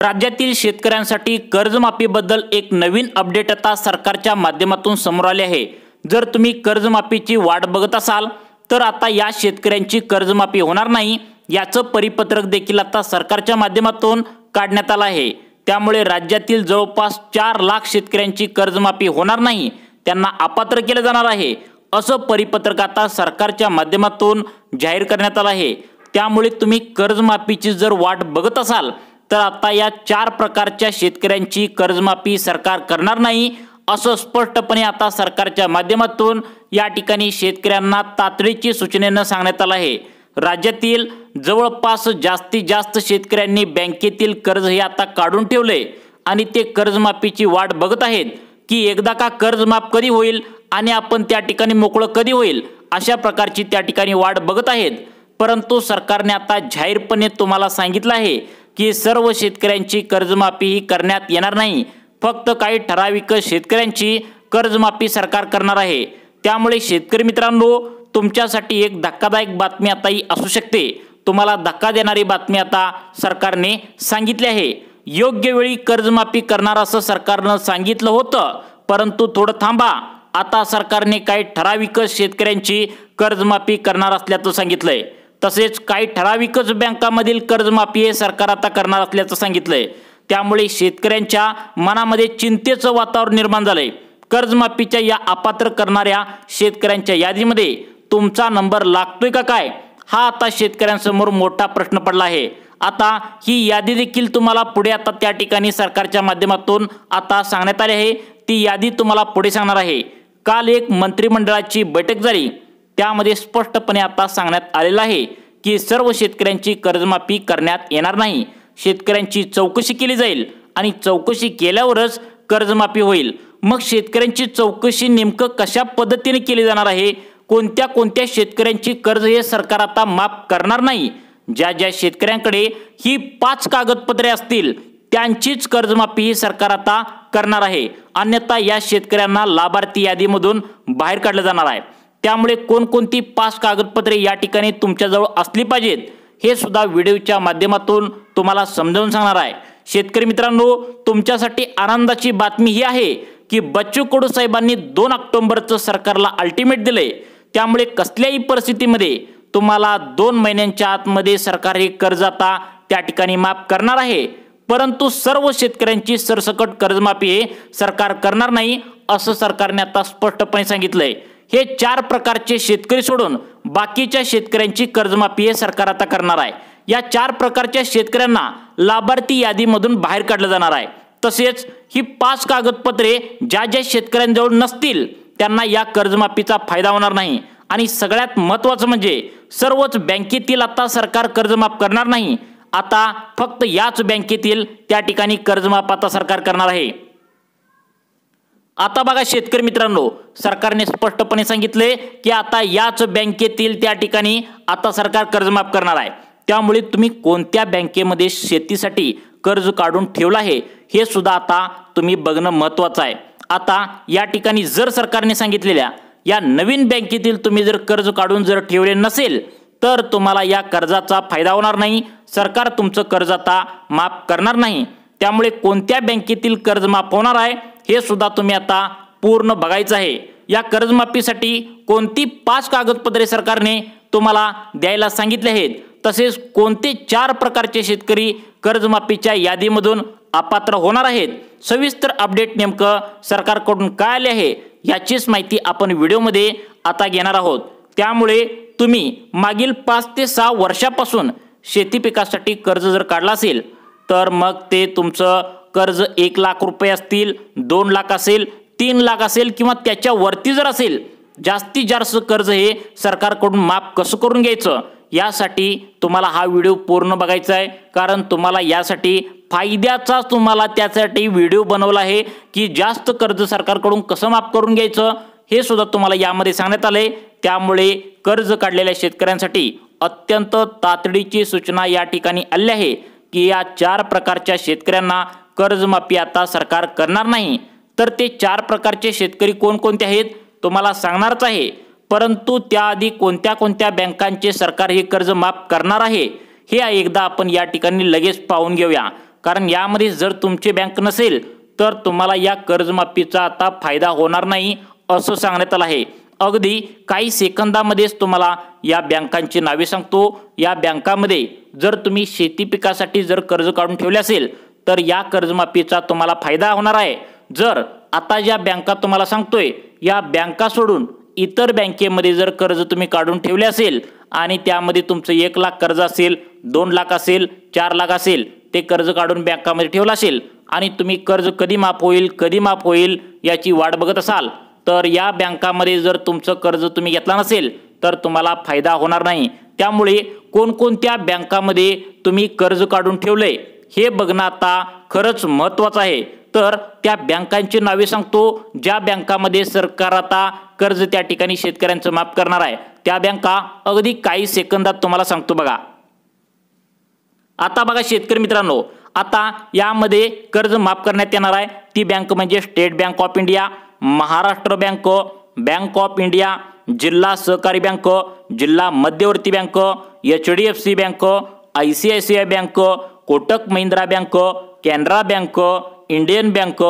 राज्यातील शेतकऱ्यांसाठी कर्जमाफीबद्दल एक नवीन अपडेट आता सरकारच्या माध्यमातून समोर आले आहे। जर तुम्ही कर्जमाफीची वाट बघत असाल तर आता या शेतकऱ्यांची कर्जमाफी होणार नाही याचं परिपत्रक देखील आता सरकारच्या माध्यमातून काढण्यात आलं आहे। त्यामुळे राज्यातील जवळपास 4 लाख शेतकऱ्यांची कर्जमाफी होणार नाही, त्यांना अपात्र केले जाणार आहे असं परिपत्रक आता सरकारच्या माध्यमातून जाहीर करण्यात आलं आहे। त्यामुळे तुम्ही कर्जमाफीची जर वाट बघत असाल तर आता या 4 प्रकारच्या शेतकऱ्यांची कर्जमाफी सरकार करणार नाही असं स्पष्टपणे आता सरकारच्या माध्यमातून या ठिकाणी शेतकऱ्यांना तातडीची सूचनेने सांगण्यात आलं आहे। राज्यातील जवळपास जास्तीत जास्त शेतकऱ्यांनी बँकेतील कर्ज हे आता काढून ठेवले आणि ते कर्जमाफीची वाट बघत आहेत की एकदा का कर्ज माफ कधी होईल आणि आपण त्या ठिकाणी मोकळं कधी होईल अशा प्रकारची त्या ठिकाणी वाट बघत आहेत। परंतु सरकारने आता जाहीरपणे तुम्हाला सांगितलं आहे की सर्व शेतकऱ्यांची कर्जमाफी ही करण्यात येणार नाही, फक्त काही ठराविक शेतकऱ्यांची कर्जमाफी सरकार करणार आहे। त्यामुळे शेतकरी मित्रांनो, तुमच्यासाठी एक धक्कादायक बातमी आता ही असू शकते। तुम्हाला धक्का देणारी बातमी आता सरकारने सांगितली आहे। योग्य वेळी कर्जमाफी करणार असं सरकारनं सांगितलं होतं, परंतु थोडं थांबा, आता सरकारने काही ठराविक शेतकऱ्यांची कर्जमाफी करणार असल्याचं सांगितलंय। तसेच काही ठराविकच बँकांमधील कर्जमाफी हे सरकार आता करणार असल्याचं सांगितलंय। त्यामुळे शेतकऱ्यांच्या मनामध्ये चिंतेचं वातावरण निर्माण झालंय। कर्जमाफीच्या या अपात्र करणाऱ्या शेतकऱ्यांच्या यादीमध्ये तुमचा नंबर लागतोय का काय, हा आता शेतकऱ्यांसमोर मोठा प्रश्न पडला आहे। आता ही यादी देखील तुम्हाला पुढे आता त्या ठिकाणी सरकारच्या माध्यमातून आता सांगण्यात आली आहे। ती यादी तुम्हाला पुढे सांगणार आहे। काल एक मंत्रिमंडळाची बैठक झाली, त्यामध्ये स्पष्टपणे आता सांगण्यात आलेलं आहे की सर्व शेतकऱ्यांची कर्जमाफी करण्यात येणार नाही। शेतकऱ्यांची चौकशी केली जाईल आणि चौकशी केल्यावरच कर्जमाफी होईल। मग शेतकऱ्यांची चौकशी नेमकं कशा पद्धतीने केली जाणार आहे, कोणत्या कोणत्या शेतकऱ्यांची कर्ज हे सरकार आता माफ करणार नाही, ज्या ज्या शेतकऱ्यांकडे ही 5 कागदपत्रे असतील त्यांचीच कर्जमाफी ही सरकार आता करणार आहे, अन्यथा या शेतकऱ्यांना लाभार्थी यादीमधून बाहेर काढलं जाणार आहे। त्यामुळे कोणकोणती 5 कागदपत्रे या ठिकाणी तुमच्याजवळ असली पाहिजेत हे सुद्धा व्हिडिओच्या माध्यमातून तुम्हाला समजावून सांगणार आहे। शेतकरी मित्रांनो, तुमच्यासाठी आनंदाची बातमी ही आहे की बच्चू कडू साहेबांनी 2 ऑक्टोबरचं सरकारला अल्टिमेट दिले। त्यामुळे कसल्याही परिस्थितीमध्ये तुम्हाला 2 महिन्यांच्या आतमध्ये सरकार हे कर्ज आता त्या ठिकाणी माफ करणार आहे, परंतु सर्व शेतकऱ्यांची सरसकट कर्जमाफी हे सरकार करणार नाही असं सरकारने आता स्पष्टपणे सांगितलंय। हे 4 प्रकारचे शेतकरी सोडून बाकीच्या शेतकऱ्यांची कर्जमाफी हे सरकार आता करणार आहे। या 4 प्रकारच्या शेतकऱ्यांना लाभार्थी यादीमधून बाहेर काढलं जाणार आहे। तसेच ही 5 कागदपत्रे ज्या ज्या शेतकऱ्यांजवळ नसतील त्यांना या कर्जमाफीचा फायदा होणार नाही। आणि सगळ्यात महत्त्वाचं म्हणजे सर्वच बँकेतील आता सरकार कर्जमाफ करणार नाही, आता फक्त याच बँकेतील त्या ठिकाणी कर्जमाफ आता सरकार करणार आहे। आता बघा शेतकरी मित्रांनो, सरकारने स्पष्टपणे सांगितले की आता याच बँकेतील त्या ठिकाणी आता सरकार कर्जमाफ करणार आहे। त्यामुळे तुम्ही कोणत्या बँकेमध्ये शेतीसाठी कर्ज काढून ठेवलं आहे हे सुद्धा आता तुम्ही बघणं महत्त्वाचं आहे। आता या ठिकाणी जर सरकारने सांगितलेल्या या नवीन बँकेतील तुम्ही जर कर्ज काढून जर ठेवले नसेल तर तुम्हाला या कर्जाचा फायदा होणार नाही, सरकार तुमचं कर्ज आता माफ करणार नाही। त्यामुळे कोणत्या बँकेतील कर्ज माफ होणार आहे हे सुद्धा तुम्ही आता पूर्ण बघायचं आहे। या कर्जमाफीसाठी कोणती 5 कागदपत्रे सरकारने तुम्हाला द्यायला सांगितले आहेत, तसेच कोणते 4 प्रकारचे शेतकरी कर्जमाफीच्या यादीमधून अपात्र होणार आहेत, सविस्तर अपडेट नेमकं सरकारकडून काय आले आहे याचीच माहिती आपण व्हिडिओमध्ये आता घेणार आहोत। त्यामुळे तुम्ही मागील 5 ते 6 वर्षापासून शेती पिकासाठी कर्ज जर काढला असेल तर मग ते तुमचं कर्ज 1 लाख रुपये असतील, 2 लाख असेल, 3 लाख असेल किंवा त्याच्या वरती जर असेल, जास्तीत जास्त कर्ज हे सरकारकडून माफ कसं करून घ्यायचं यासाठी तुम्हाला हा व्हिडिओ पूर्ण बघायचा आहे। कारण तुम्हाला यासाठी फायद्याचा तुम्हाला त्यासाठी व्हिडिओ बनवला आहे की जास्त कर्ज सरकारकडून कसं माफ करून घ्यायचं हे सुद्धा तुम्हाला यामध्ये सांगण्यात आले। त्यामुळे कर्ज काढलेल्या शेतकऱ्यांसाठी अत्यंत तातडीची सूचना या ठिकाणी आली आहे की या 4 प्रकारच्या शेतकऱ्यांना कर्जमाफी आता सरकार करणार नाही। तर ते 4 प्रकारचे शेतकरी कोणकोणते आहेत तुम्हाला सांगणारच आहे, परंतु त्याआधी कोणत्या कोणत्या बँकांचे सरकार हे कर्ज माफ करणार आहे हे एकदा आपण या ठिकाणी लगेच पाहून घेऊया। कारण यामध्ये जर तुमची बँक नसेल तर तुम्हाला या कर्जमाफीचा आता फायदा होणार नाही असं सांगण्यात आलं आहे। अगदी काही सेकंदामध्येच तुम्हाला या बँकांची नावे सांगतो। या बँकामध्ये जर तुम्ही शेती पिकासाठी जर कर्ज काढून ठेवले असेल तर या कर्जमाफीचा तुम्हाला फायदा होणार आहे। जर आता ज्या बँका तुम्हाला सांगतोय या बँका सोडून इतर बँकेमध्ये जर कर्ज तुम्ही काढून ठेवले असेल आणि त्यामध्ये तुमचं 1 लाख कर्ज असेल, 2 लाख असेल, 4 लाख असेल, ते कर्ज काढून बँकामध्ये ठेवलं असेल आणि तुम्ही कर्ज कधी माफ होईल याची वाट बघत असाल तर या बँकामध्ये जर तुमचं कर्ज तुम्ही घेतला नसेल तर तुम्हाला फायदा होणार नाही। त्यामुळे कोणकोणत्या बँकामध्ये तुम्ही कर्ज काढून ठेवले हे बघणं आता खरंच महत्त्वाचं आहे। तर त्या बँकांची नावे सांगतो ज्या बँकामध्ये सरकार आता कर्ज त्या ठिकाणी शेतकऱ्यांचं माफ करणार आहे। त्या बँका अगदी काही सेकंदात तुम्हाला सांगतो बघा। आता बघा शेतकरी मित्रांनो, आता यामध्ये कर्ज माफ करण्यात येणार आहे ती बँक म्हणजे state bank of India, Maharashtra bank, bank of India, जिल्हा सहकारी बँक, जिल्हा मध्यवर्ती bank, HDFC bank, ICICI bank, Kotak Mahindra bank, Canara bank, Indian bank,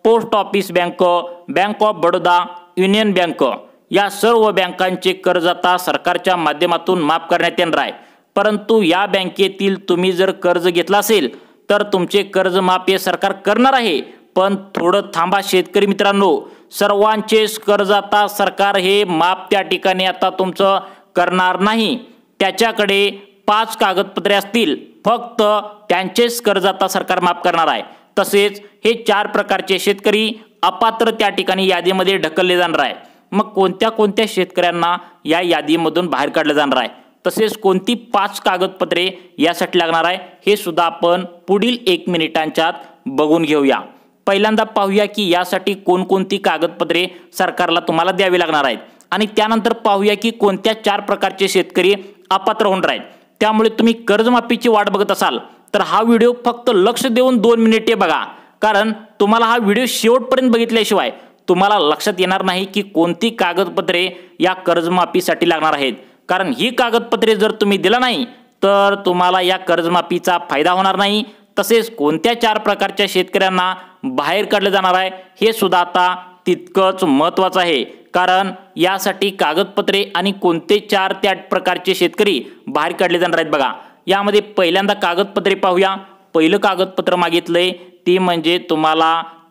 post office bank, bank of Baroda, union bank या सर्व बँकांचे कर्ज आता सरकारच्या माध्यमातून माफ करण्यात येणार आहे। परंतु या बँकेतील तुम्ही जर कर्ज घेतला असेल तर तुमचे कर्ज माफ हे सरकार करणार आहे। पण थोडं थांबा शेतकरी मित्रांनो, सर्वांचेच कर्ज आता सरकार हे माफ त्या ठिकाणी आता तुमचं करणार नाही। त्याच्याकडे 5 कागदपत्रे असतील, फक्त त्यांचेच कर्ज आता सरकार माफ करणार आहे। तसेच हे 4 प्रकारचे शेतकरी अपात्र त्या ठिकाणी यादीमध्ये ढकलले जाणार आहे। मग कोणत्या शेतकऱ्यांना या यादीमधून बाहेर काढले जाणार आहे, तसेच कोणती 5 कागदपत्रे यासाठी लागणार आहे हे सुद्धा आपण पुढील 1 मिनिटांच्यात बघून घेऊया। पहिल्यांदा पाहूया की यासाठी कोणकोणती कागदपत्रे सरकारला तुम्हाला द्यावी लागणार आहेत आणि त्यानंतर पाहूया की कोणत्या 4 प्रकारचे शेतकरी अपात्र होणार आहेत। त्यामुळे तुम्ही कर्जमाफीची वाट बघत असाल तर हा व्हिडिओ फक्त लक्ष देऊन 2 मिनिटे बघा, कारण तुम्हाला हा व्हिडिओ शेवटपर्यंत बघितल्याशिवाय तुम्हाला लक्षात येणार नाही की कोणती कागदपत्रे या कर्जमाफीसाठी लागणार आहेत। कारण ही कागदपत्रे जर तुम्ही दिला नाही तर तुम्हाला या कर्जमाफीचा फायदा होणार नाही। तसेच कोणत्या 4 प्रकारच्या शेतकऱ्यांना बाहेर काढले जाणार आहे हे सुद्धा आता तितकंच महत्त्वाचं आहे, कारण यासाठी कागदपत्रे आणि कोणते 4 त्या प्रकारचे शेतकरी बाहेर काढले जाणार आहेत बघा। यामध्ये पहिल्यांदा कागदपत्रे पाहूया। पहिलं कागदपत्र मागितलंय ती म्हणजे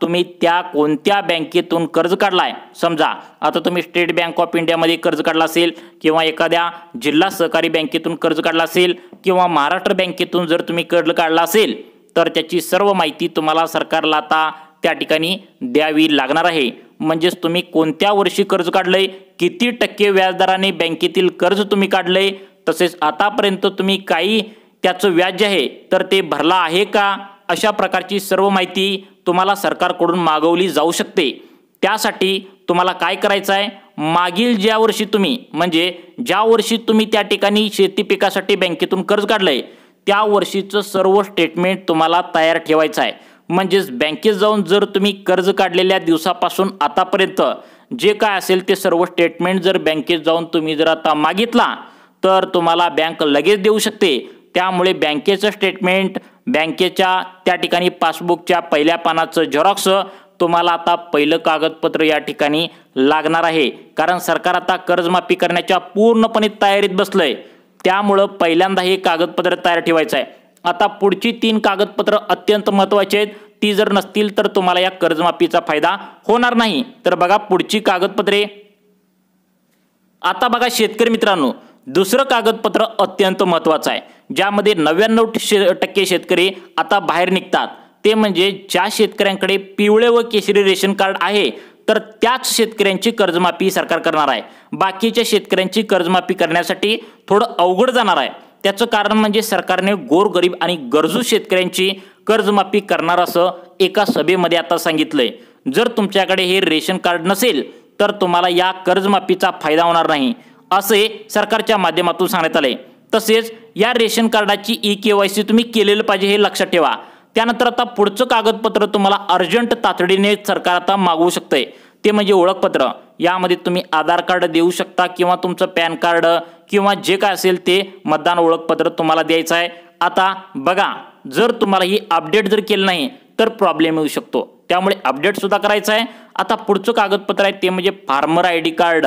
तुम्ही त्या कोणत्या बँकेतून कर्ज काढलाय। समजा आता तुम्ही स्टेट बँक ऑफ इंडियामध्ये कर्ज काढला असेल किंवा एखाद्या जिल्हा सहकारी बँकेतून कर्ज काढला असेल किंवा महाराष्ट्र बँकेतून जर तुम्ही कर्ज काढला असेल तर त्याची सर्व माहिती तुम्हाला सरकारला आता त्या ठिकाणी द्यावी लागणार आहे। म्हणजेच तुम्ही कोणत्या वर्षी कर्ज काढलंय, किती टक्के व्याजदराने बँकेतील कर्ज तुम्ही काढलंय, तसेच आतापर्यंत तुम्ही काही त्याचं व्याज जे आहे तर ते भरला आहे का, अशा प्रकारची सर्व माहिती तुम्हाला सरकारकडून मागवली जाऊ शकते। त्यासाठी तुम्हाला काय करायचं आहे, मागील ज्या वर्षी तुम्ही म्हणजे ज्या वर्षी तुम्ही त्या ठिकाणी शेती पिकासाठी बँकेतून कर्ज काढलंय त्या वर्षीचं सर्व स्टेटमेंट तुम्हाला तयार ठेवायचं आहे। म्हणजेच बँकेत जाऊन जर तुम्ही कर्ज काढलेल्या दिवसापासून आतापर्यंत जे काय असेल ते सर्व स्टेटमेंट जर बँकेत जाऊन तुम्ही जर आता मागितला तर तुम्हाला बँक लगेच देऊ शकते। त्यामुळे बँकेचं स्टेटमेंट, बँकेच्या त्या ठिकाणी पासबुकच्या पहिल्या पानाचं झेरॉक्स तुम्हाला आता पहिलं कागदपत्र या ठिकाणी लागणार आहे, कारण सरकार आता कर्जमाफी करण्याच्या पूर्णपणे तयारीत बसलंय। त्यामुळे पहिल्यांदा हे कागदपत्र तयार ठेवायचं आहे। आता पुढची 3 कागदपत्र अत्यंत महत्त्वाची आहेत, ती जर नसतील तर तुम्हाला या कर्जमाफीचा फायदा होणार नाही। तर बघा पुढची कागदपत्रे। आता बघा शेतकरी मित्रांनो, दुसरं कागदपत्र अत्यंत महत्त्वाचं आहे, ज्यामध्ये 99% शेतकरी आता बाहेर निघतात। ते म्हणजे ज्या शेतकऱ्यांकडे पिवळे व केशरी रेशन कार्ड आहे तर त्याच शेतकऱ्यांची कर्जमाफी सरकार करणार आहे। बाकीच्या शेतकऱ्यांची कर्जमाफी करण्यासाठी थोडं अवघड जाणार आहे। त्याचं कारण म्हणजे सरकारने गोरगरीब आणि गरजू शेतकऱ्यांची कर्जमाफी करणार असं एका सभेमध्ये आता सांगितलंय। जर तुमच्याकडे हे रेशन कार्ड नसेल तर तुम्हाला या कर्जमाफीचा फायदा होणार नाही असे सरकारच्या माध्यमातून सांगण्यात आले। तसेच या रेशन कार्डाची EKYC तुम्ही केलेलं पाहिजे हे लक्षात ठेवा। त्यानंतर आता पुढचं कागदपत्र तुम्हाला अर्जंट तातडीने सरकार आता मागवू शकते, ते म्हणजे ओळखपत्र। यामध्ये तुम्ही आधार कार्ड देऊ शकता किंवा तुमचं पॅन कार्ड किंवा जे काय असेल ते मतदान ओळखपत्र तुम्हाला द्यायचं आहे। आता बघा जर तुम्हाला ही अपडेट जर केलं नाही तर प्रॉब्लेम येऊ शकतो, त्यामुळे अपडेट सुद्धा करायचं आहे। आता पुढचं कागदपत्र आहे ते म्हणजे farmer I D card.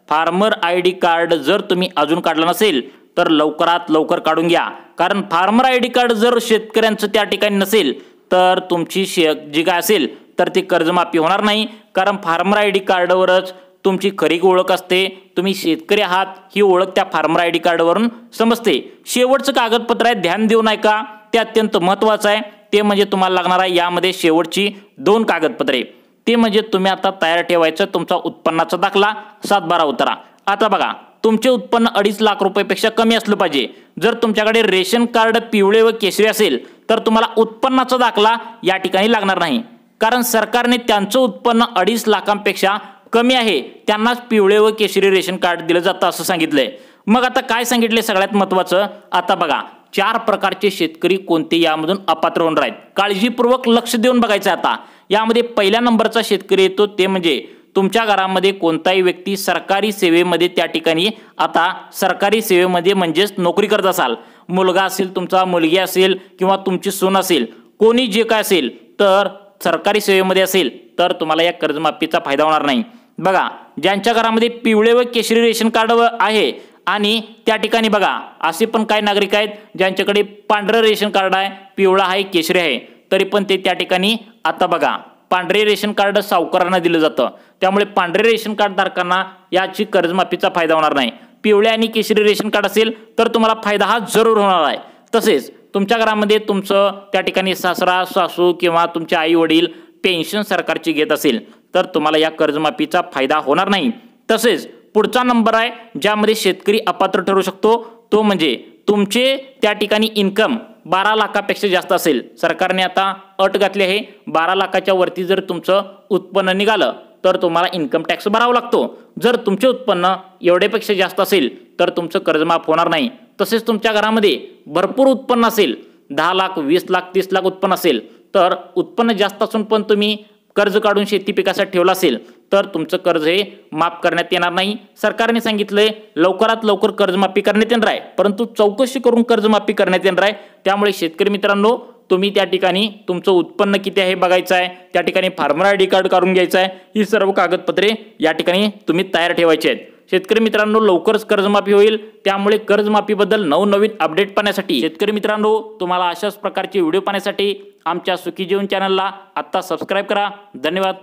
Farmer I D card जर तुम्ही अजून काढलं नसेल तर लवकरात लवकर काढून घ्या, कारण फार्मर आय डी कार्ड जर शेतकऱ्यांचं त्या ठिकाणी नसेल तर तुमची जी काय असेल तर ती कर्जमाफी होणार नाही, कारण फार्मर आय डी कार्डवरच तुमची खरी ओळख असते, तुम्ही शेतकरी आहात ही ओळख त्या फार्मर आय डी कार्डवरून समजते। शेवटचं कागदपत्र आहे, ध्यान देऊ नका, ते अत्यंत महत्त्वाचं आहे, ते म्हणजे तुम्हाला लागणार आहे यामध्ये शेवटची 2 कागदपत्रे, ते म्हणजे तुम्ही आता तयार ठेवायचं तुमचा उत्पन्नाचा दाखला 7/12 उतारा। आता बघा, तुमचे उत्पन्न 2.5 लाख रुपयापेक्षा कमी असलं पाहिजे। जर तुमच्याकडे रेशन कार्ड पिवळे व केशरी असेल तर तुम्हाला उत्पन्नाचा दाखला या ठिकाणी लागणार नाही, कारण सरकारने त्यांचं उत्पन्न 2.5 लाखांपेक्षा कमी आहे त्यांनाच पिवळे व केशरी रेशन कार्ड दिलं जातं असं सांगितलंय। मग आता काय सांगितले सगळ्यात महत्त्वाचं, आता बघा 4 प्रकारचे शेतकरी कोणते यामधून अपात्र होणार आहेत, काळजीपूर्वक लक्ष देऊन बघायचं। आता यामध्ये पहिल्या नंबरचा शेतकरी येतो ते म्हणजे तुमच्या घरामध्ये कोणताही व्यक्ती सरकारी सेवेमध्ये त्या ठिकाणी, आता सरकारी सेवेमध्ये म्हणजेच नोकरी करत असाल, मुलगा असेल तुमचा, मुलगी असेल किंवा तुमची सून असेल, कोणी जे काय असेल तर सरकारी सेवेमध्ये असेल तर तुम्हाला या कर्जमाफीचा फायदा होणार नाही। बघा, ज्यांच्या घरामध्ये पिवळे व केशरी रेशन कार्ड आहे आणि त्या ठिकाणी बघा असे पण काही नागरिक आहेत ज्यांच्याकडे पांढरं रेशन कार्ड आहे, पिवळा आहे, केशरी आहे, तरी पण ते त्या ठिकाणी, आता बघा पांढरे रेशन कार्ड सावकारांना दिलं जातं, त्यामुळे पांढरे रेशन कार्ड धारकांना याची कर्जमाफीचा फायदा होणार नाही। पिवळे आणि केशरी रेशन कार्ड असेल तर तुम्हाला फायदा हा जरूर होणार आहे। तसेच तुमच्या घरामध्ये तुमचं त्या ठिकाणी सासरा सासू किंवा तुमचे आई वडील पेन्शन सरकारची घेत असेल तर तुम्हाला या कर्जमाफीचा फायदा होणार नाही। तसेच पुढचा नंबर आहे ज्यामध्ये शेतकरी अपात्र ठरू शकतो, तो म्हणजे तुमचे त्या ठिकाणी इन्कम 12 लाखापेक्षा जास्त असेल। सरकारने आता अट घातली आहे, 12 लाखाच्या वरती जर तुमचं उत्पन्न निघालं तर तुम्हाला इन्कम टॅक्स भरावा लागतो। जर तुमचे उत्पन्न एवढ्यापेक्षा जास्त असेल तर तुमचं कर्जमाफ होणार नाही। तसेच तुमच्या घरामध्ये भरपूर उत्पन्न असेल, 10 लाख, 20 लाख, 30 लाख उत्पन्न असेल, तर उत्पन्न जास्त असून पण तुम्ही कर्ज काढून शेती पिकासाठी ठेवलं असेल तर तुमचं कर्ज हे माफ करण्यात येणार नाही। सरकारने सांगितलंय लवकरात लवकर कर्जमाफी करण्यात येणार आहे, परंतु चौकशी करून कर्जमाफी करण्यात येणार आहे। त्यामुळे शेतकरी मित्रांनो, तुम्ही त्या ठिकाणी तुमचं उत्पन्न किती आहे बघायचं आहे, त्या ठिकाणी फार्मर आय डी कार्ड काढून घ्यायचं आहे, ही सर्व कागदपत्रे या ठिकाणी तुम्ही तयार ठेवायची आहेत। शेतकरी मित्रांनो, लवकरच कर्जमाफी होईल, त्यामुळे कर्जमाफीबद्दल नवनवीन अपडेट पाहण्यासाठी शेतकरी मित्रांनो तुम्हाला अशाच प्रकारचे व्हिडिओ पाहण्यासाठी आमच्या सुखी जीवन चॅनलला आता सबस्क्राइब करा। धन्यवाद।